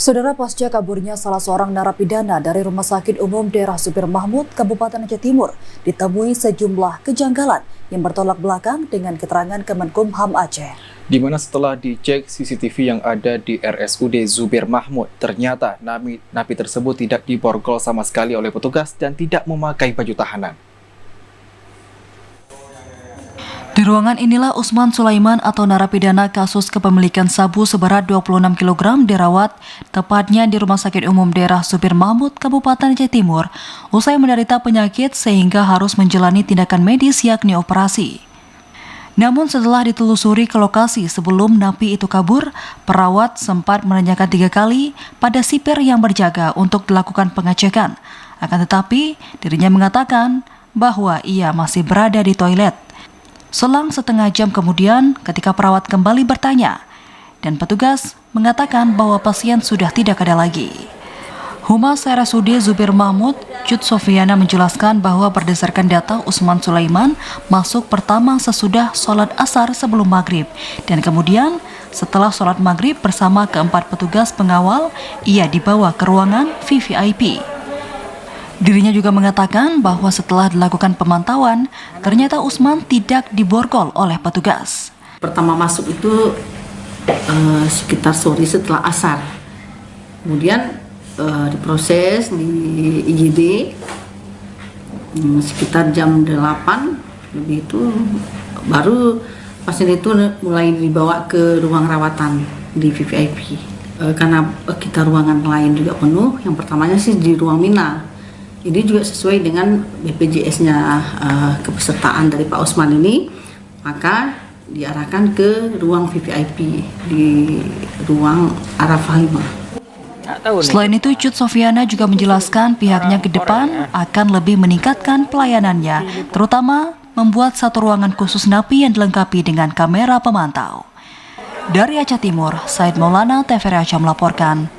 Saudara, pasca kaburnya salah seorang narapidana dari Rumah Sakit Umum Daerah Zubir Mahmud, Kabupaten Aceh Timur, ditemui sejumlah kejanggalan yang bertolak belakang dengan keterangan Kemenkumham Aceh. Di mana setelah dicek CCTV yang ada di RSUD Zubir Mahmud, ternyata napi tersebut tidak diborgol sama sekali oleh petugas dan tidak memakai baju tahanan. Di ruangan inilah Usman Sulaiman atau narapidana kasus kepemilikan sabu seberat 26 kg dirawat, tepatnya di Rumah Sakit Umum Daerah Zubir Mahmud, Kabupaten Aceh Timur, usai menderita penyakit sehingga harus menjalani tindakan medis yakni operasi. Namun setelah ditelusuri ke lokasi sebelum napi itu kabur, perawat sempat menanyakan 3 kali pada sipir yang berjaga untuk dilakukan pengecekan. Akan tetapi, dirinya mengatakan bahwa ia masih berada di toilet. Selang setengah jam kemudian, ketika perawat kembali bertanya, dan petugas mengatakan bahwa pasien sudah tidak ada lagi. Humas RSUD Zubir Mahmud, Cut Sofiana menjelaskan bahwa berdasarkan data Usman Sulaiman masuk pertama sesudah sholat asar sebelum maghrib, dan kemudian setelah sholat maghrib bersama keempat petugas pengawal, ia dibawa ke ruangan VVIP. Dirinya juga mengatakan bahwa setelah dilakukan pemantauan, ternyata Usman tidak diborgol oleh petugas. Pertama masuk itu sekitar sore setelah asar. Kemudian diproses di IGD sekitar jam 8 lebih itu baru pasien itu mulai dibawa ke ruang rawatan di VVIP. Karena kita ruangan lain juga penuh, yang pertamanya sih di ruang Mina. Ini juga sesuai dengan BPJS-nya kepesertaan dari Pak Usman ini, maka diarahkan ke ruang VVIP di ruang Arafah 5. Selain itu, Cut Sofiana juga menjelaskan pihaknya ke depan akan lebih meningkatkan pelayanannya, terutama membuat satu ruangan khusus napi yang dilengkapi dengan kamera pemantau. Dari Aceh Timur, Said Maulana, TVRI Aceh melaporkan.